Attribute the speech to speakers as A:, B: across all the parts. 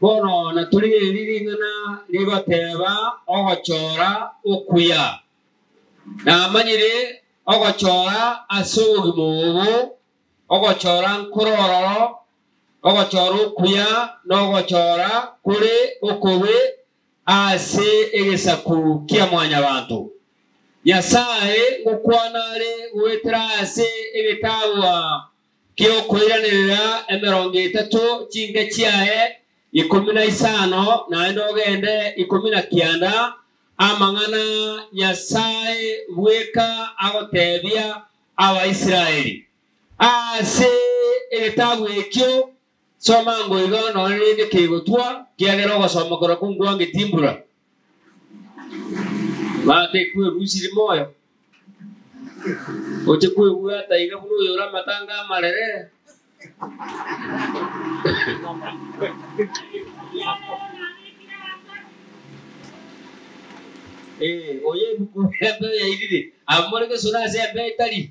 A: bono na turi riringana rigoteba ogochora okuya na manyire ogochora asugimubu ogochora nkororo ogochora okuya nogochora kuri okobe ase egesaku kia mwanya bantu Nyasaye gukwanare gwetera ase egetawa kio kwiranirira 30 chinge chiae 15 na ndogende 19 amangana Nyasaye bweka agotebia aba Israeli ase egetawa ekyo soma ngoigo no rinde kigotwa kiagero gosoma kora kungwa ngitimbura bate kwe rusiri moyo oche kwe uya taiga buno yora matanga marere oye buku hebe ya idide amore ke sura se hebe itali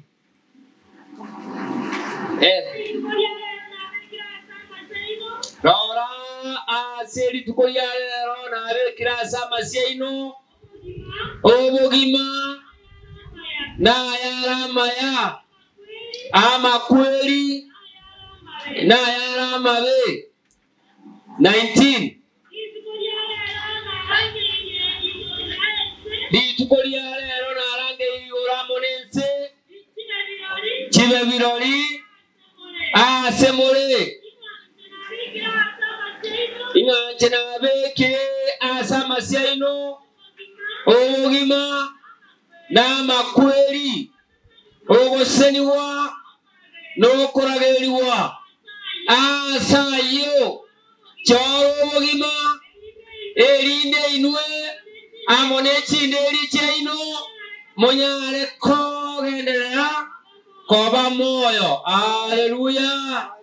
A: Rora aseri tukoyale rona abe kirasa masyaino obogima na yaramaya ama kweli na yaramabe 19 Ditukoyale rona arange uramonense chibe birori asemore Inga nabe ke asama siaino ogima na makweli ogoseniwa no korageliwa asayo choro ogima erinde inwe amonechi nderi chaino monyare kogendera koba moyo haleluya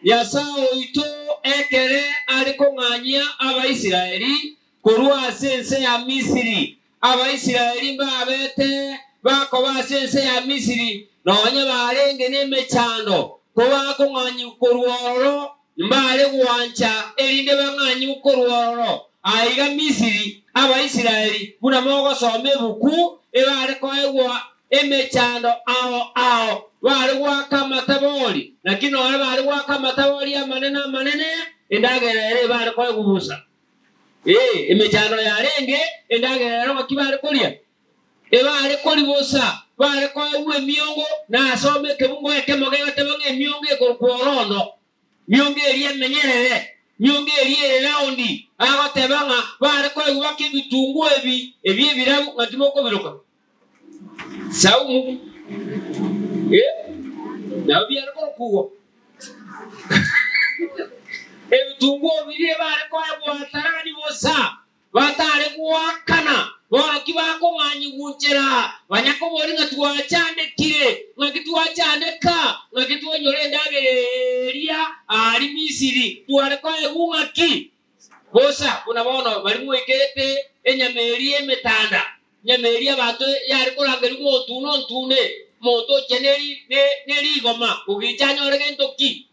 A: Yasao ito ekere aliko nganya aba Israeli kurua sense ya Misiri aba Israeli babete bakoba sense ya Misiri nonya barenge nemechando kuba ko nganyi kuruoro mbale wancha erinde banganyi kuruoro aiga Misiri aba Israeli buna mogo some buku ebare ko ewa emechando ao wale waka mataboli lakini wale waka mataboli ya manene endagerere bale ko gubusa emechando ya renge endagerere makibale kolia ebale koli bosa bale ko ewe miongo na asome kebungo ekemo getebange miongo ekorondo miongo eriye menyerere miongo eriye raundi abatebanga bale ko ewe bakibitungu ebi birabu ngatimoko biroka Saumu na biara ko kuwo ebitungo biri bare ko yabuatarani bosa batare kuwakana bora kibako mwanyi gunchera banyako bori ngatwachande kire ngakitwachandeka ngakitwonyore ndagereria ari Misiri tware ko egungaki bosa unabono bari muikete enyamerie metanda Nyameria bato yari kurangeri motuno ntune moto cheneri neri goma ugichanyore gentoki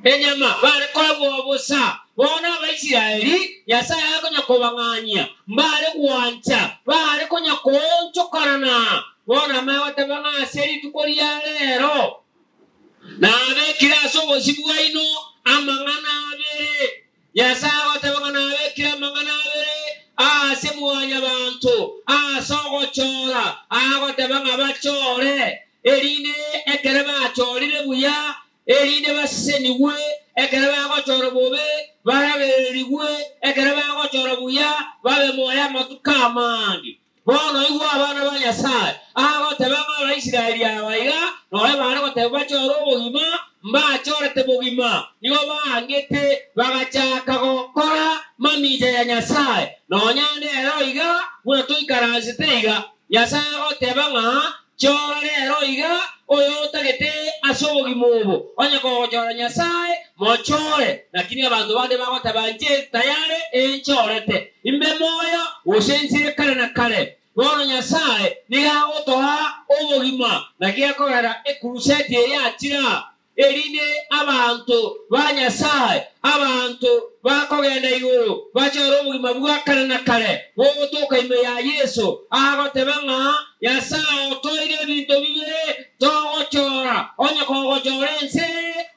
A: enyama bare kwa bosa bona ba Israeli Yasaya akonya kobanganya mbare kuancha bare konya koncho karana bona mawata banga seri tukoria lero na be kiraso bosibwaino amangana be Yasaya watabanga be kira mangana be semuanya bantu sogo chora agotabanga bachore erine ekere bachorire buya erine baseniwe ekere bagachora bobe baraberiwe ekere bagachora buya babe moya matukamandi bono igwa abana ba Nyasaye agotabanga ba Israeli abaiga noe bana goteba choro bogima mbachore te bogima nigo bangete bagachaka gokora mamija ya Nyasaye nonyane eroiga buna tuikaranze teiga Nyasaye gotebanga chore eroiga oyo tagete asobogi mubo onya ko chora Nyasaye mochore lakini abantu bade bagotabanje tayare enchorete imbe moyo usensire kale na kale bono Nyasaye niga gotoa obogima nakia korera ekuruseti ya tira erine abantu banyasaye abantu bakogenda iguru bachoro obugima bwakare na kare wogotoka ime ya Yesu agotebanga yasaye otoire ebintu bibere togochora onye kogochora ense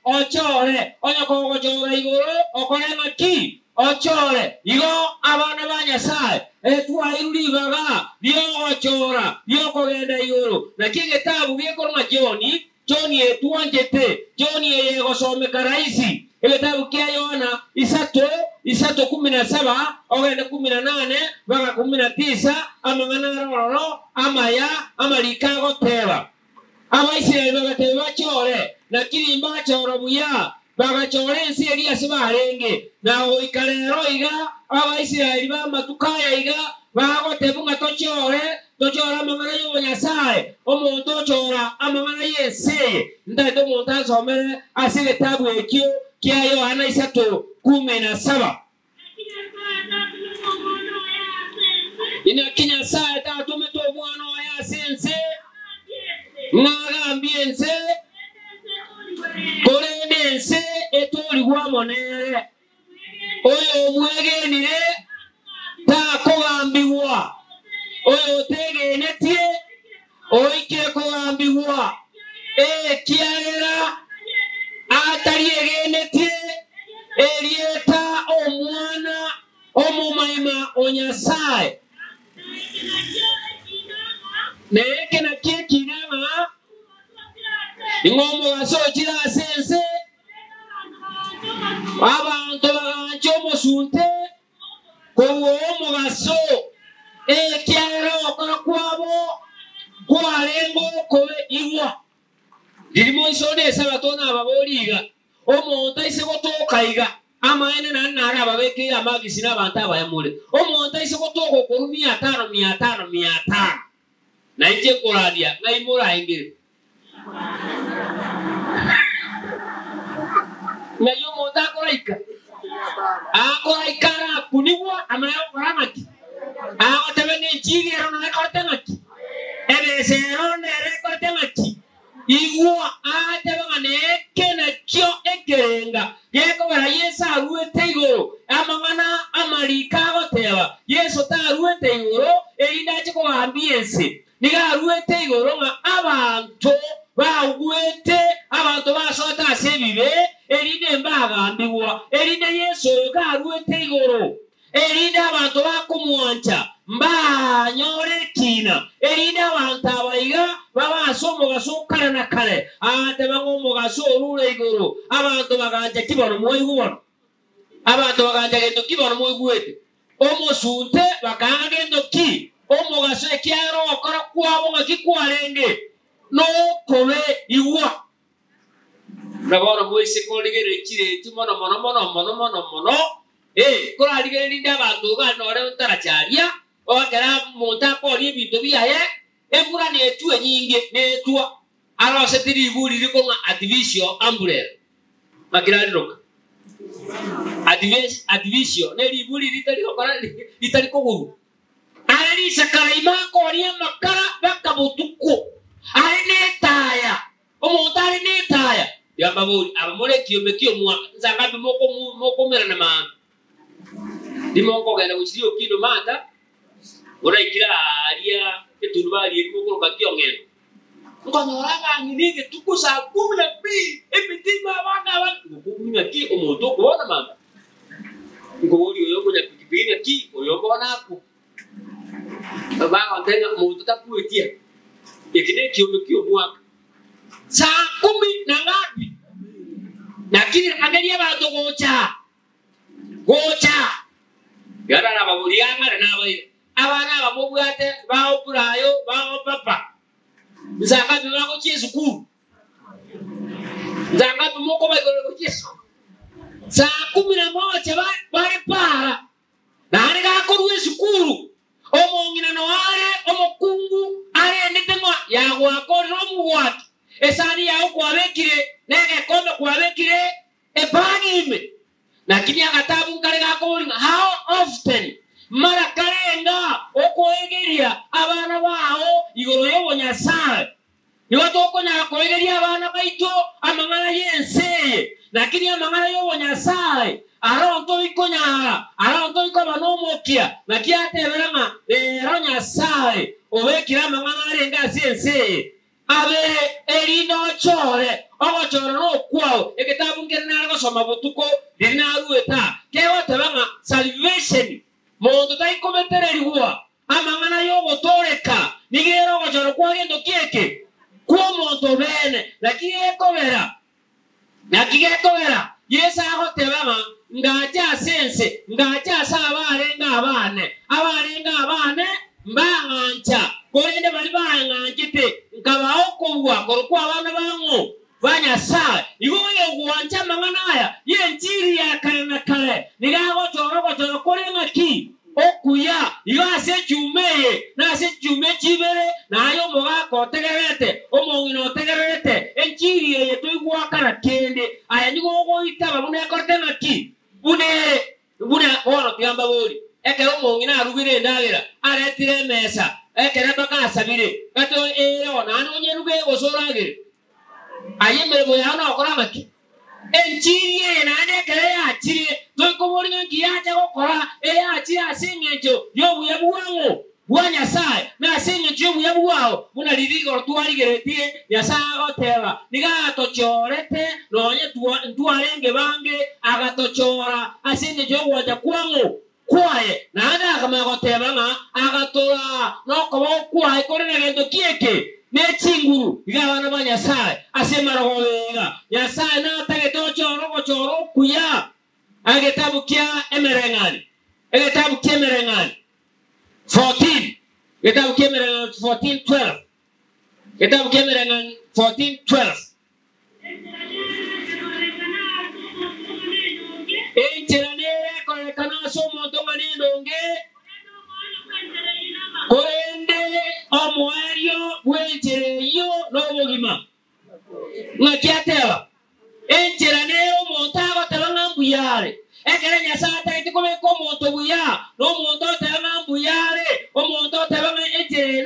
A: ochore onye kogochora iguru okore maki ochore igo abana banyasaye etwairulibaga byogochora byokogenda iguru nakige tabu byekorwa Joni etuanjete Joni yegosomeka rahisi ebitabu kia Yohana isato 17 ogenda 18 mpaka 19 amangana roro amaya amalikago teba Abaisiraeli bagatebe bachore nakiri mbachoro buya bagachore ensi eria sibarenge naho ikalero iga Abaisiraeli bamatukaya iga bagotebunga tochora amangana y'Obunyasaye omuntu ochora amangana yeseye ndado omuntu asomere asige tabu ekyo kia Yohana 3:17 ina kinyasaye tatumeto omwana wa yasense mwagambiense kolendense etolibwa monere oyo omwegenire takogambibwa oyo tegenetie oikire kogambibwa kiagera atari egenetie erieta omwana omumaima onyasaye neke na kiekinama ingomo gasokira sense abantu bagancho omusunte kowo omugaso kiagera okora kwabo kwarengo kobe iwa dirimo isone sabatona ababoliga omuntu ise gotoka iga amaene nanara ababeke amagisi n'abantu abayamule omuntu ise gotoka okurumia 500 na ije koradia na imura ingire na yo monta koraika akoraikara kuniwa amayo koramaki tebene chigero na kortemaki ebesero ne rekortemaki igwa atebane kena kyo ekerenga yeko bara Yesu aruete igoro amangana amalika goteba Yesu ta aruete igoro erindache ko ambiense niga aruete igoro nga abantu bagwete abantu basota asebibe erinde mbagambiwa erinde Yesu ka aruete igoro erinde abantu bakumwancha mba nyore kina erinde abantu abayiga babasomo gasokara na kare ate bangomo gasorure igoro abantu baganja kibono moyigubono abantu baganja gendo kibono moyiguete omosunte bakanga gendo ki omo gaso ekiaro okora kwabo ngakikwarenge no kobe iwa nabona moise koligere kire timono mono kora ligere linda abantu ganore ntaracharia ogera monta kori ebintu biaye embura netu enyinge netwa arose tiri iguri liko nga advisio umbrella magiraliroka advisio ne iguri litali koguru ari sakaraima kori makara bakabutuko ari netaya omontari netaya yambaburi abamole kiyomekio mwa nzangabi moko mera na man dimoko gana uchirio kido mata ora ikira aria etulubali erimo bakio ngeno ngonoranga nginige tukusa 12 ebitima bana ngokumya ki omuntu kubona mama ngori oyo kunya kipigina ki oyo bona ku baba ontenga omuntu tapuetia ikide kiyomekio mwaka saa 10 na ngapi lakini angalia watu gocha yara na babulianga na bayi abana babubwate bawo purayo bawo papa nzanga bimako chesukuru nzanga bimoko bayiko chesu saa 11 bari para nani ga korwe sukuru omongina no are omokungu are ndetengwa yagwa korro muwatu esani yao kwabekire nege kondo kwabekire epanime nakini akatabu nkale gakolinga how often mara karenga okoegeria abana bao igoro y'Obunyasaye niwatoko na koegeria abana baito amangana yense lakini amangana yo Nyasaye aronto ikonyara aronto ikobanomokia nakiateberanga ero Nyasaye obekira amangana renga yense abe erino chore ogochora no kwao ekitabu ngena gosoma butuko linarueta kewa tabanga salvation mondo taikometererwa amangana yo gotoreka nigero gochora kwagendo kieke kwa mondo bene lakini ekobera nakigekobera yesa agotebanga ngacha sense ngacha sabarenga abane mbangancha korende bali banganchite nkabao kubwa korukwa abana bangu Nyasaye igoye guancha manganaya yenjiri ya kale na kale nigago choro korenga ki okuya igase chumeye na se chume chibere na ayo moga kotegerete omongino tegerete enjiri ye tuigwa kana kende aya nigo goitaba bune kortenga ki bune ono tiamba boli ekero omongino arugire ndagira aretire mesa ekero bakasabire gato ona nonyeruge gosoragire ayemere boyana okoramaki enchiriye nane kere achire toikoboringa kiacha gokora achire asengecho yobuya buwango bwa Nyasaye na asengecho yobuya buwao muna lirigo twarigeretie Nyasaye agoteba nigatochorete nonye ntwarenge bange agatochora asengecho yobuya kwango kwaye nana akamagoteba nga agatora nokobo kwaye korene gendo kieke nechinguru igabana ba Nyasaye asemara gobega Nyasaye na tagetochoro kuya agetabu kya emerengani 14 getabu kya emerengani 14:12 getabu kya emerengani 14:12 encheranere korekana somo tongane ndonge korende omwario bwenchereyo nobogima ngakiateba encheranere omontago tabanga mbuyare ekere Nyasaye takikomeko omonto buya nomonto tabanga mbuyare omonto tabanga encherere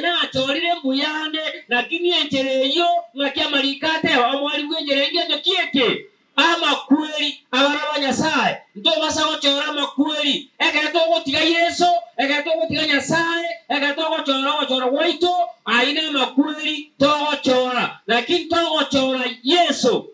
A: nachorire mbuyande lakini enchereyo ngakiamarikate omwari bwencherenge ndo kieke amakweli abana Nyasaye ndo basago chora makweli ekere togotiga Yesu ekere togotiga Nyasaye ekere togochora waito aina makweli togochora lakini togochora Yesu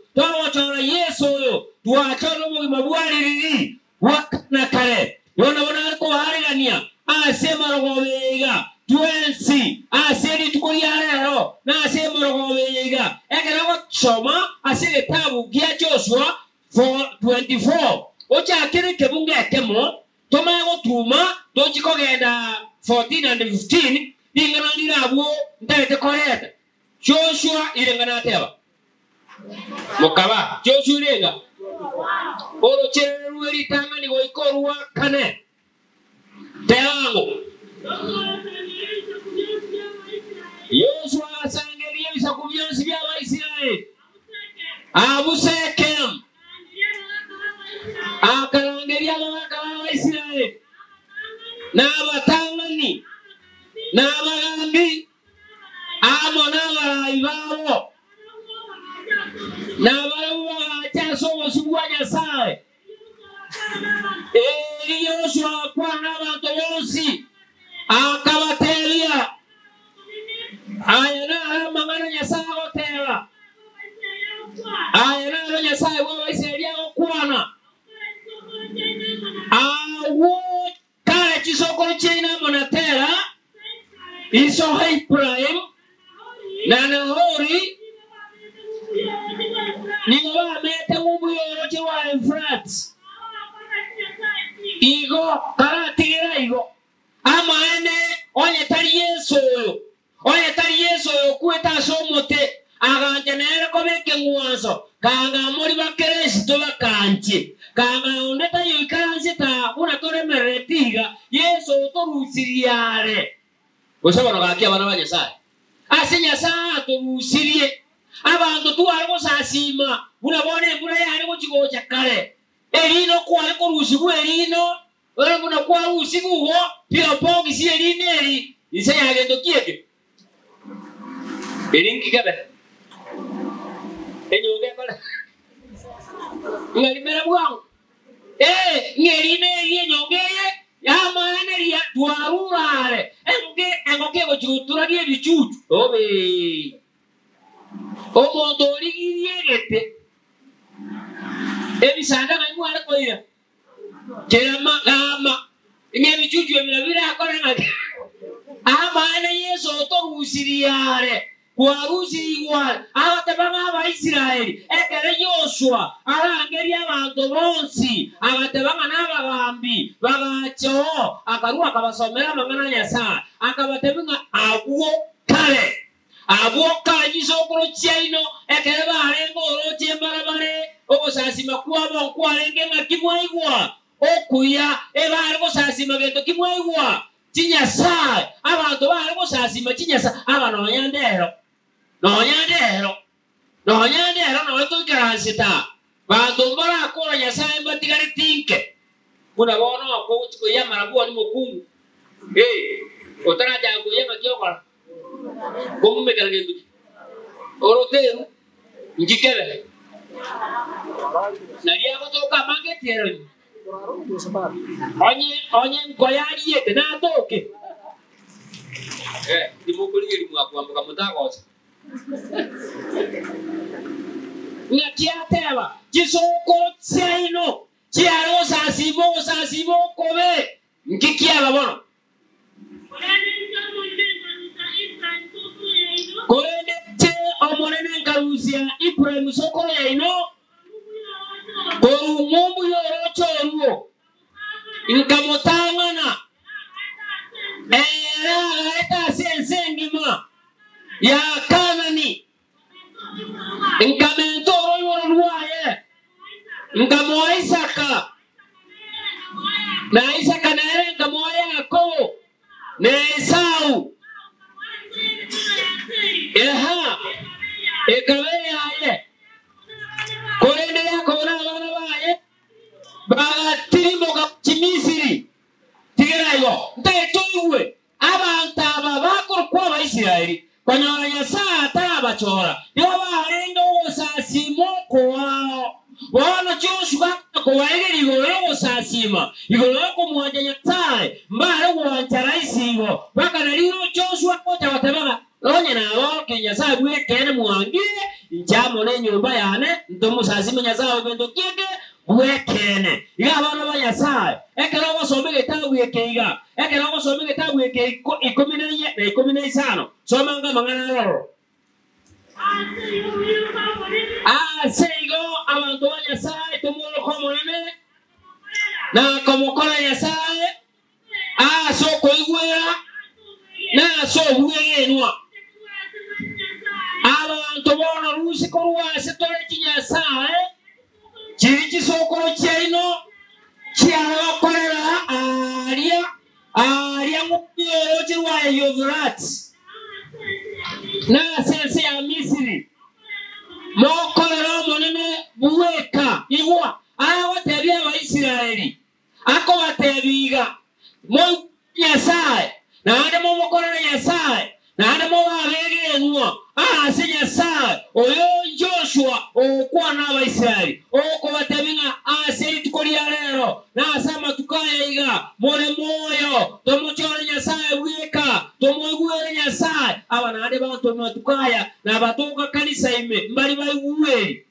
A: yo tuachana mu mabwaliri wakana kale yona bona ko harigania asema rogobega twensi aseri tukoyarero na asema rogobega ekere gochoma asere tabu gya Joshua 4:24 ocha kere kebunge ekemo tomago tuma tochikogenda 14 and 15 ingana ndirabo ndete koreta Joshua irengana teba mukaba Joshua irenga oro cherueri tamani goikorwa kane teango Joshua asangeria bisakubyansi bya Abaisiraeli abusekem akarangeria Abaisiraeli n'abatangani n'abagambi amona ibabo n'abaruwa cyasomo subwa Nyasaye Joshua kwa n'abantu bose akabateria ayana mangana Nyasaye agotera ayana Nyasaye wa Abaisiraeli agokwana awo kale chisoko china monatera iso Ibrahim na Nahori niwa mete mubuyoro chiwa Euphrates igo karatira igo amane onye tari Yesu kueta somote aganjenere kobeke ngwanso kanga muri bakeresto bakanche kanga ondeta yoikaranse ta una tore meretiga Yesu torusiriare gosaba nogaki abana ba Nyasaye ase Nyasaye torusirie abantu tuwalego sasima unabone mbura yari go chigo chakare erino kwale ko rusibu erino ore muna kwa rusibu ho pio pongi si erineri ise yagendo kieke erinki gabe Enyonge kole. Ngari mera buang. Ngeri ne enyonge ye. Ya maana ya tuarurare. Engoke go chutura die bichuchu. Obe. Omondo ligiyegete. Ebisanga na mwana koira. Kera magama. Ngebi chuchu emira akora ngati. Maana Yesu otorusiriare. Kuarusi igual. Abatebanga Abaisiraeli. Ekere Yoshua. Arangeri abantu bonsi. Abatebanga n'abagambi. Bagacho. Akarua akabasomera amangana Nyasaye. Akabatebanga abuo kale. Abuo kale gisokolo kyaino. Ekere barengo oroche mbarabare. Obosasima kuaba nkwalenge nga kimwaigwa. Okuya ebarego sasima gento kimwaigwa. Chinyasai abantu barego sasima chinyasa abanonyandero. Nonyandero no tukaransita. Bantu barakora Nyasaye mbatigare tinke. Kuna bono ko yamara bwo ni mukungu. Otara jango yama kyokora. Bomu mekaragendo. Oroteru ngikere. Nari agotoka mangetero. Onye nkoyari yete na toke. Dimukuli mwakwambuka mutagoza. Ngakiateba kisoko tsaino kiaro sasibo kobe nkikiaba bono. Korende te omonene nkarusia Ibrahim soko yaino. Koru mumbu yorocho ruo. Inkamotangana. Eta sensengima. Ya kanani. Inkamentoro yoruaye. Inkamoa Isaka. Na Isaka na ere inkamoa Yakobo. Na Esau. Ekabele aye. Korende Yakobo na abana baye. Bagatirimo gachimisiri. Tigerayo. Ntaetoiwe. Abantu aba bakora kwa Abaisiraeli. Konyora Nyasaye atabachora. Nibo barenga osasimo kwao. Wana Joshua ko waegeri igoro osasima. Igoro ko mwanja Nyasaye. Mbare wanchara isigo. Baka naliro Joshua ko tabataba. Onye na abo ke Nyasaye bwe kene mwangire. Njamo ne nyumba yane. Ndomo sasima Nyasaye obendo kike. Wekene iga abana ba Nyasaye ekera basome getabu ekeiga ekera basome getabu eke 14 na 15 soma nga mangana ro seigo abantu ba Nyasaye tumulo komone na komokola Nyasaye so koigwera na so buyenwa abantu bona rusi korwase tole Nyasaye Chirichi sokoro chaino chiara korera aria mupiro chirwa Yovrat na sense ya Misiri mokorera monene buweka igwa watebya Abaisiraeli ako watebiga mo Nyasaye na ande mo mokorera Nyasaye na ande mo babegenwa si Nyasaye oyo Joshua okwa na Abaisiraeli oko batebinga aseri tukolia lero na asama tukaya iga more moyo tomochore Nyasaye wika tomoigwere Nyasaye abana ande bantu tukaya na batoka kanisa ime mbali bayuwe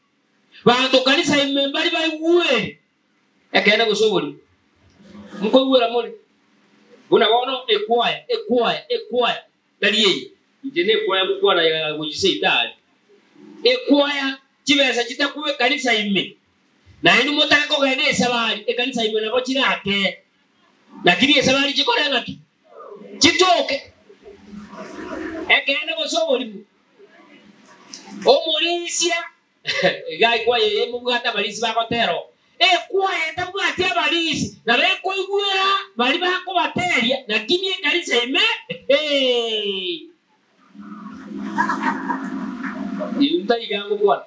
A: bantu kanisa ime mbali bayuwe ekenda gusoboli mko gwera mole unaona ekwaya daliye njene kwaya mukwana ya kujiseidali ekwaya kibesa kitakuwe kanisa ime na inu motako gane esabali kanisa ime nabo kirake lakini esabali kikora ngaki kitoke ekende gosoboli omulisia gai kwaye yemugata balisi bakotero kwaye tabwati abalisi na beko igwera bali bako bateria lakini kanisa ime Yuntai gangu buat,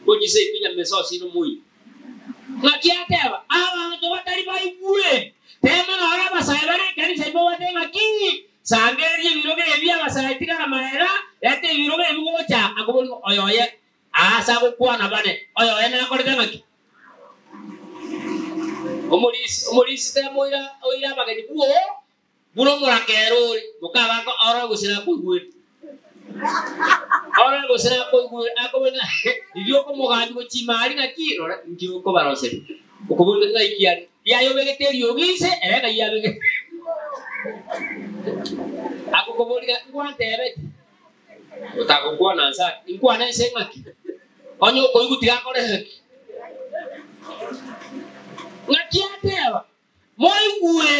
A: kau jisai punya mesos ini mui. Ngakia teba, awang tu batari bayi buat. Teman orang bahasa Ibarat kali saya bawa tengah kini. Sangger je biroge biar bahasa itu kan mana era, itu biroge ibu baca. Aku pun oyoye, asa gukwana bane oyo ena akorete ngaki omulisi temoira oira bageni buo buno murakero mukaba ko ora gusira kuigwe ora gusira kuigwe akobena iyo ko muganji ko chimari ngakiro ngiyo ko barose ukubunga ngaikiari yayo begeteri ogise erega yabege akukobulira ngwantebe utakukwana nsa inkwana sengaki onyo ko igutiga kore haki ngakiateba moigwe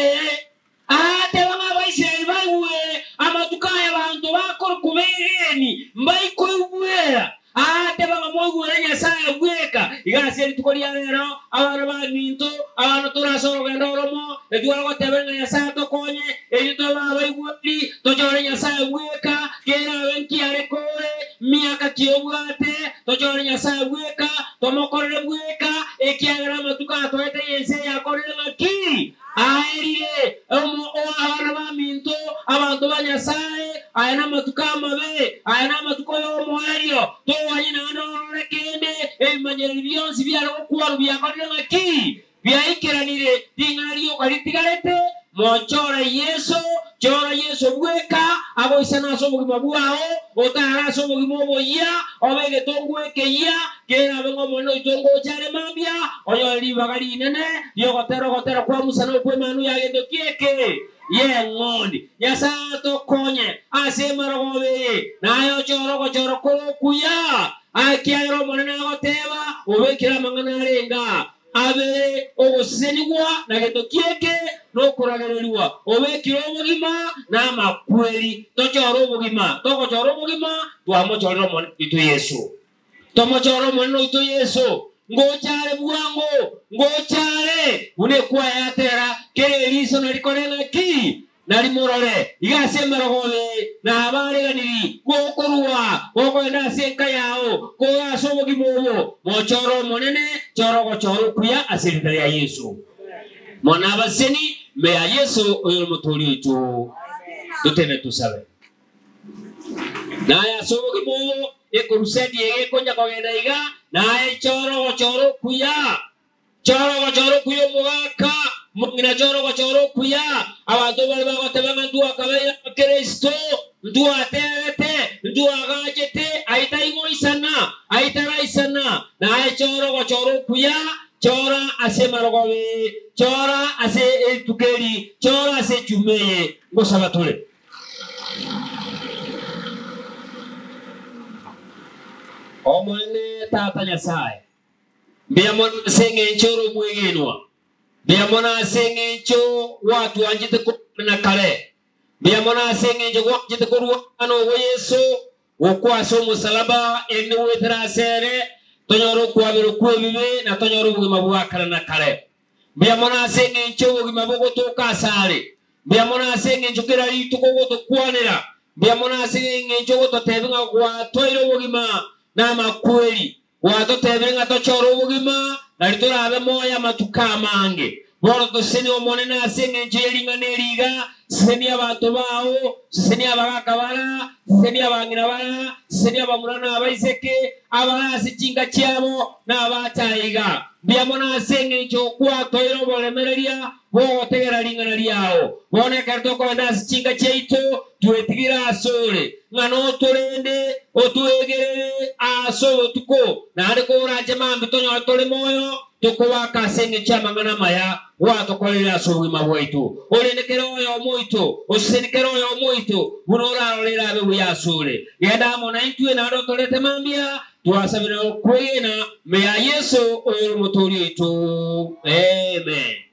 A: ateba ngabaisiraeli baiwe amatukaya abantu bakora kubereni mbaikoigwera ateba ngamoigwe nyasaye bweka igaseri tukoria rero abana baminto abana turasoro genda oromo edwara gotebera nyasaye tokonye edito babaigwe tojore nyasaye bweka kera wenki arekore miaka kiobwate tojore nyasaye bweka tomokorere bweka ekiagara matuka toete yense yakorere maki aerire abana baminto abantu banyasaye ayana matuka mabe ayana matuko yo moerio to wanyina ndorore kende emanyeri byonsi byaro kuwaru byakorere maki byaikiranire dingario kalitigarete mochora yeso chora yeso bweka abo isana so bugima bwao otara so bugimo boya obege tongweke ya kera bengo mono itongo chare mambia oyo libagari nene yo gotero kwa musana kwe manu yagendo kieke ye ngondi yasa to konye asema rogobe nayo choro kuya akiairo monene goteba obekira mangana renga abe ogosenigwa na gendo kieke no kuragererwa obekiro obugima na makweli tochoro obugima tokochoro obugima twamochoro mon itu Yesu tomochoro mon itu Yesu ngochare bwango ngochare une kwa yatera kere liso nalikorenga ki nalimurore igasema rogobe na abareganiri gokorwa gokwenda senka yao ko asobogimobo mochoro monene choro kuya asirikali ya Yesu mona baseni me ya Yesu oyo mutuli tu tutene tusabe na ya sobogimobo ekurusedi egekonya kogenda iga na choro kuya mugaka mungina choro kuya abantu bali bagatebanga ndua kabaya Kristo ndua tete ndua gajete aitaraisana na choro kuya chora ase marogobe chora ase etukeri chora ase chumeye ngosabatule omone tata nyasaye biamona senge choro mwegenwa biamona senge cho watu anjite na kale biamona senge cho wajite ko ano Yesu wokwa so musalaba ene wetera sere tonyoro kwabiro kwebibe na tonyoro bugima bwakara na kale biamona senge cho bugima bwo toka sare biamona senge cho kera ituko goto kwanera biamona senge cho goto tebinga kwa toiro bugima na makweli wato tebenga to choro bugima na liturabe moya matuka mange boro to seni omone na senge njelinga neriga seni abantu bawo seni abakabara seni abangira bara seni abamurana abaiseke abarasi chinga cyabo na abatayiga biamona senge njo kwa toiro bolemereria bo tegera lingana liao bone karto ko ndas chinga cheito tuetigira asore ngano tolende otuegere aso tuko na ariko raje mambi tonyo tole moyo tukowa kasenge chama ngana maya wato kolera aso mabwaitu olenekero yo moito osenekero yo moito bunora olera be yasore yada mona intwe na ndo tolete mambia tuasabira kwena me ya Yesu oyo mutoli tu amen.